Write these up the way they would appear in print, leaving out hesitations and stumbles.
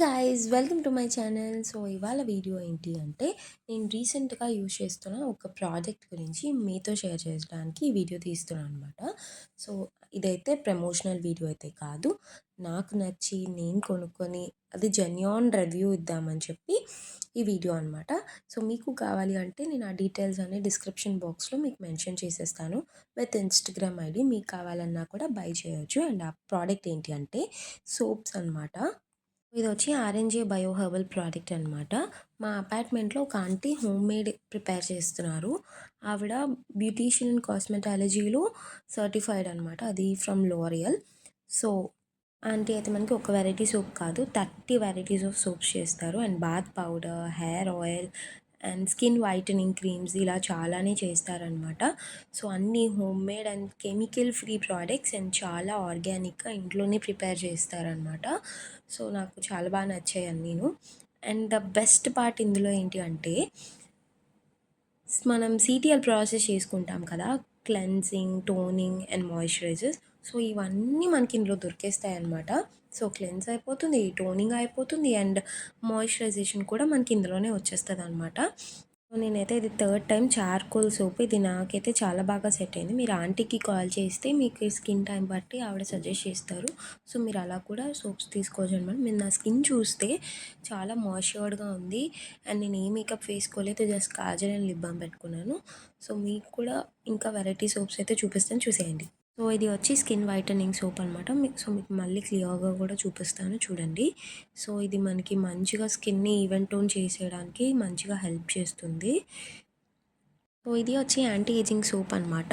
Guys welcome to my channel. So ఇవాళ video ఏంటి అంటే నేను రీసెంట్గా యూజ్ చేస్తున్న ఒక ప్రోడక్ట్ గురించి మీతో షేర్ చేయడానికి ఈ వీడియో తీస్తున్నాను అనమాట. సో ఇదైతే ప్రమోషనల్ వీడియో అయితే కాదు, నాకు నచ్చి నేను కొనుక్కొని అది జెన్యూన్ రివ్యూ ఇద్దామని చెప్పి ఈ వీడియో అనమాట. సో మీకు కావాలి అంటే నేను ఆ డీటెయిల్స్ అన్ని డిస్క్రిప్షన్ బాక్స్లో మీకు మెన్షన్ చేసేస్తాను విత్ ఇన్స్టాగ్రామ్ ఐడి. మీకు కావాలన్నా కూడా బై చేయొచ్చు. అండ్ ఆ ప్రోడక్ట్ ఏంటి అంటే సోప్స్ అనమాట. ఇది వచ్చి ఆర్ఎన్జే బయో హెర్బల్ ప్రోడక్ట్ అనమాట. మా అపార్ట్మెంట్లో ఒక ఆంటీ హోమ్మేడ్ ప్రిపేర్ చేస్తున్నారు. ఆవిడ బ్యూటీషియన్ అండ్ కాస్మెటాలజీలో సర్టిఫైడ్ అనమాట, అది ఫ్రమ్ లోరియల్. సో ఆంటీ అయితే మనకి ఒక వెరైటీ సోప్ కాదు, 30 వెరైటీస్ ఆఫ్ సోప్స్ చేస్తారు. And bath powder, hair oil and skin whitening creams ఇలా చాలానే చేస్తారనమాట. సో అన్నీ homemade and chemical free products and చాలా ఆర్గానిక్గా ఇంట్లోనే ప్రిపేర్ చేస్తారనమాట. సో నాకు చాలా బాగా నచ్చాయి అన్నీను. అండ్ ద బెస్ట్ పార్ట్ ఇందులో ఏంటి అంటే మనం సిటిఎల్ ప్రాసెస్ చేసుకుంటాం కదా, cleansing, toning and moisturizers. So ఇవన్నీ మనకి ఇందులో దొరికేస్తాయి అన్నమాట. సో క్లెన్స్ అయిపోతుంది, టోనింగ్ అయిపోతుంది అండ్ మాయిశ్చరైజేషన్ కూడా మనకి ఇందులోనే వచ్చేస్తుంది అనమాట. నేనైతే ఇది థర్డ్ టైం చార్కోల్ సోప్, ఇది నాకైతే చాలా బాగా సెట్ అయింది. మీరు ఆంటీకి కాల్ చేస్తే మీకు స్కిన్ టైం బట్టి ఆవిడ సజెస్ట్ చేస్తారు. సో మీరు అలా కూడా సోప్స్ తీసుకోవచ్చు అనమాట. మీరు నా స్కిన్ చూస్తే చాలా మాయిశ్చర్డ్గా ఉంది అండ్ నేను ఏ మేకప్ వేసుకోలేదు, just Kajal and lip balm పెట్టుకున్నాను. సో మీకు కూడా ఇంకా వెరైటీ సోప్స్ అయితే చూపిస్తాను, చూసేయండి. సో ఇది వచ్చి స్కిన్ వైటనింగ్ సోప్ అనమాట. మీకు మళ్ళీ క్లియర్గా కూడా చూపిస్తాను చూడండి. సో ఇది మనకి మంచిగా స్కిన్ని ఈవెన్ టోన్ చేసేయడానికి మంచిగా హెల్ప్ చేస్తుంది. సో ఇది వచ్చి యాంటీ ఏజింగ్ సోప్ అనమాట.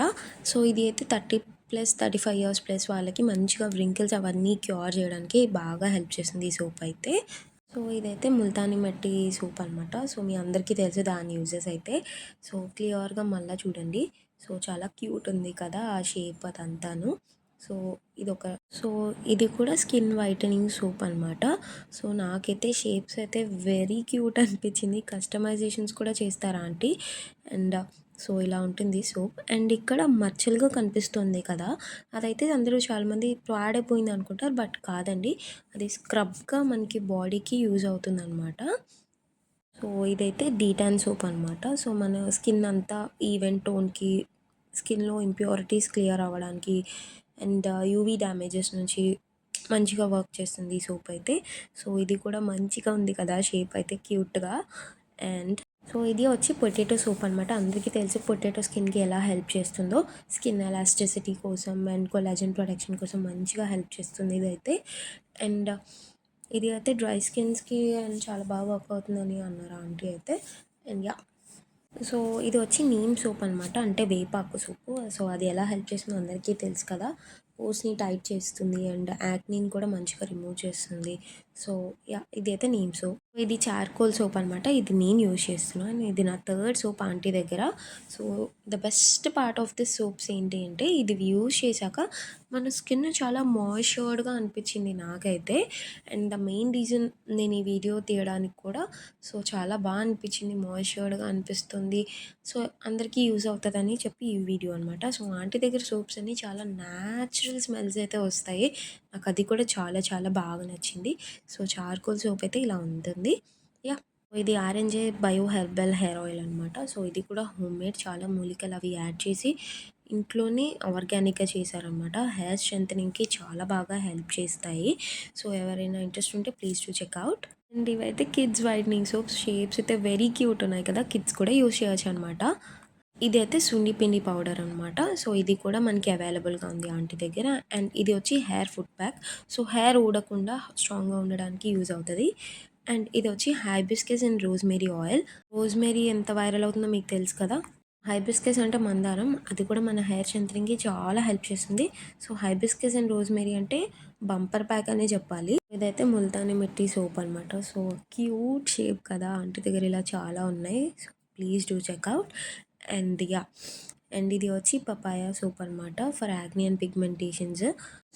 సో ఇది అయితే 30+35 ఇయర్స్ ప్లస్ వాళ్ళకి మంచిగా వ్రింకిల్స్ అవన్నీ క్యూర్ చేయడానికి బాగా హెల్ప్ చేస్తుంది ఈ సోప్ అయితే. సో ఇదైతే ముల్తానీ మట్టి సోప్ అనమాట. సో మీ అందరికీ తెలుసు దాని యూజెస్ అయితే. సో క్లియర్గా మళ్ళీ చూడండి. సో చాలా క్యూట్ ఉంది కదా ఆ షేప్ అదంతాను. సో సో ఇది కూడా స్కిన్ వైటనింగ్ సోప్ అనమాట. సో నాకైతే షేప్స్ అయితే వెరీ క్యూట్ అనిపించింది. కస్టమైజేషన్స్ కూడా చేస్తారు ఆంటీ. అండ్ సో ఇలా ఉంటుంది సోప్. అండ్ ఇక్కడ మచ్చలుగా కనిపిస్తుంది కదా, అదైతే అందరూ చాలామంది పాడైపోయింది అనుకుంటారు, బట్ కాదండి, అది స్క్రబ్గా మనకి బాడీకి యూజ్ అవుతుంది అనమాట. సో ఇదైతే డీటాన్ సోప్ అనమాట. సో మన స్కిన్ అంతా ఈవెన్ టోన్కి, స్కిన్లో ఇంప్యూరిటీస్ క్లియర్ అవ్వడానికి అండ్ యూవీ డ్యామేజెస్ నుంచి మంచిగా వర్క్ చేస్తుంది ఈ సోప్ అయితే. సో ఇది కూడా మంచిగా ఉంది కదా షేప్ అయితే క్యూట్గా. అండ్ సో ఇది వచ్చి పొటాటో సోప్ అనమాట. అందరికీ తెలిసి పొటాటో స్కిన్కి ఎలా హెల్ప్ చేస్తుందో, స్కిన్ ఎలాస్టిసిటీ కోసం అండ్ కొలాజన్ ప్రొటెక్షన్ కోసం మంచిగా హెల్ప్ చేస్తుంది ఇదైతే. అండ్ ఇది అయితే డ్రై స్కిన్స్కి అండ్ చాలా బాగా వర్క్ అవుతుందని అన్నారు ఆంటీ అయితే. అండ్ యా, సో ఇది వచ్చి నీమ్ సోప్ అనమాట, అంటే వేపాకు సోపు. సో అది ఎలా హెల్ప్ చేస్తుందో అందరికీ తెలుసు కదా, పోస్ని టైట్ చేస్తుంది అండ్ యాక్నీని కూడా మంచిగా రిమూవ్ చేస్తుంది. సో యా, ఇది అయితే నీమ్ సోప్. ఇది చార్కోల్ సోప్ అనమాట. ఇది నేను యూజ్ చేస్తున్నాను, ఇది నా థర్డ్ సోప్ ఆంటీ దగ్గర. So the best part of this soaps ఏంటి అంటే ఇది యూజ్ చేశాక మన స్కిన్ చాలా మాయిశ్చర్డ్గా అనిపించింది నాకైతే. అండ్ ద మెయిన్ రీజన్ నేను ఈ వీడియో తీయడానికి కూడా, సో చాలా బాగా అనిపించింది, మాయిశ్చర్డ్గా అనిపిస్తుంది. సో అందరికీ యూజ్ అవుతుందని చెప్పి ఈ వీడియో అనమాట. సో ఆంటీ దగ్గర సోప్స్ అన్నీ చాలా న్యాచురల్ స్మెల్స్ అయితే వస్తాయి, నాకు అది కూడా చాలా చాలా బాగా నచ్చింది. సో చార్కోల్ సోప్ అయితే ఇలా ఉంటుంది. యా, ఇది ఆరెంజే బయో హెర్బల్ హెయిర్ ఆయిల్ అనమాట. సో ఇది కూడా హోమ్మేడ్, చాలా మూలికలు అవి యాడ్ చేసి ఇంట్లోనే ఆర్గానిక్గా చేశారనమాట. హెయిర్ స్ట్రెంథనింగ్కి చాలా బాగా హెల్ప్ చేస్తాయి. సో ఎవరైనా ఇంట్రెస్ట్ ఉంటే ప్లీజ్ టు చెక్అవుట్. అండ్ ఇవైతే కిడ్స్ వైట్నింగ్ సోప్స్. షేప్స్ అయితే వెరీ క్యూట్ ఉన్నాయి కదా, కిడ్స్ కూడా యూస్ చేయొచ్చు అనమాట. ఇది అయితే సున్నిపిండి పౌడర్ అనమాట. సో ఇది కూడా మనకి అవైలబుల్గా ఉంది ఆంటీ దగ్గర. అండ్ ఇది వచ్చి hair food pack. So hair ఊడకుండా స్ట్రాంగ్గా ఉండడానికి యూజ్ అవుతుంది. అండ్ ఇది వచ్చి hibiscus and rosemary oil. Rosemary ఎంత వైరల్ అవుతుందో మీకు తెలుసు కదా. హైబిస్కస్ అంటే మందారం, అది కూడా మన హెయిర్ స్ట్రెంథనింగ్కి చాలా హెల్ప్ చేస్తుంది. సో హైబిస్కస్ అండ్ రోజ్మేరీ అంటే బంపర్ ప్యాక్ అనే చెప్పాలి. ఇదైతే ముల్తానీ మిట్టి సోప్ అనమాట. సో క్యూట్ షేప్ కదా, ఆంటీ దగ్గర ఇలా చాలా ఉన్నాయి. So please do checkout. And yeah, and ఇది వచ్చి పపాయా సోప్ అనమాట for acne and pigmentations.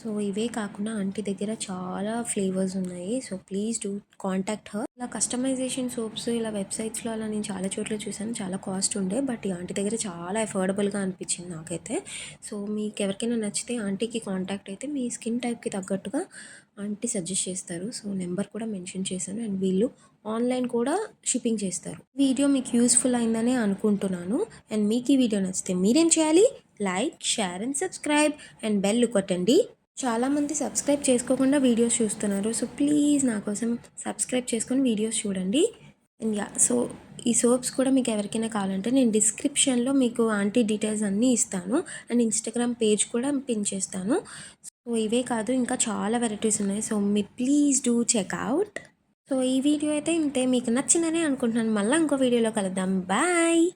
So ఇవే కాకుండా ఆంటీ దగ్గర చాలా ఫ్లేవర్స్ ఉన్నాయి. So please do contact her. Customization soaps ఇలా వెబ్సైట్స్లో అలా నేను చాలా చోట్ల చూసాను. చాలా కాస్ట్ ఉండే. బట్ ఈ ఆంటీ దగ్గర చాలా అఫోర్డబుల్గా అనిపించింది నాకైతే. సో మీకు ఎవరికైనా నచ్చితే ఆంటీకి కాంటాక్ట్ అయితే మీ స్కిన్ టైప్కి తగ్గట్టుగా ఆంటీ సజెస్ట్ చేస్తారు. సో నెంబర్ కూడా మెన్షన్ చేశాను. అండ్ వీళ్ళు ఆన్లైన్ కూడా షిప్పింగ్ చేస్తారు. వీడియో మీకు యూస్ఫుల్ అయిందనే అనుకుంటున్నాను. అండ్ మీకు ఈ వీడియో నచ్చితే మీరేం చేయాలి? Like, share and subscribe and bell కొట్టండి. చాలామంది సబ్స్క్రైబ్ చేసుకోకుండా వీడియోస్ చూస్తున్నారు. సో ప్లీజ్ నా కోసం సబ్స్క్రైబ్ చేసుకొని వీడియోస్ చూడండి. అండ్ సో ఈ సోప్స్ కూడా మీకు ఎవరికైనా కావాలంటే నేను డిస్క్రిప్షన్లో మీకు ఆంటీ డీటెయిల్స్ అన్నీ ఇస్తాను. అండ్ ఇన్స్టాగ్రామ్ పేజ్ కూడా పిన్ చేస్తాను. సో ఇవే కాదు ఇంకా చాలా వెరైటీస్ ఉన్నాయి. సో మీరు ప్లీజ్ డూ చెక్అవుట్. సో ఈ వీడియో అయితే ఇంతే. మీకు నచ్చిందని అనుకుంటున్నాను. మళ్ళీ ఇంకో వీడియోలో కలుద్దాం. బాయ్.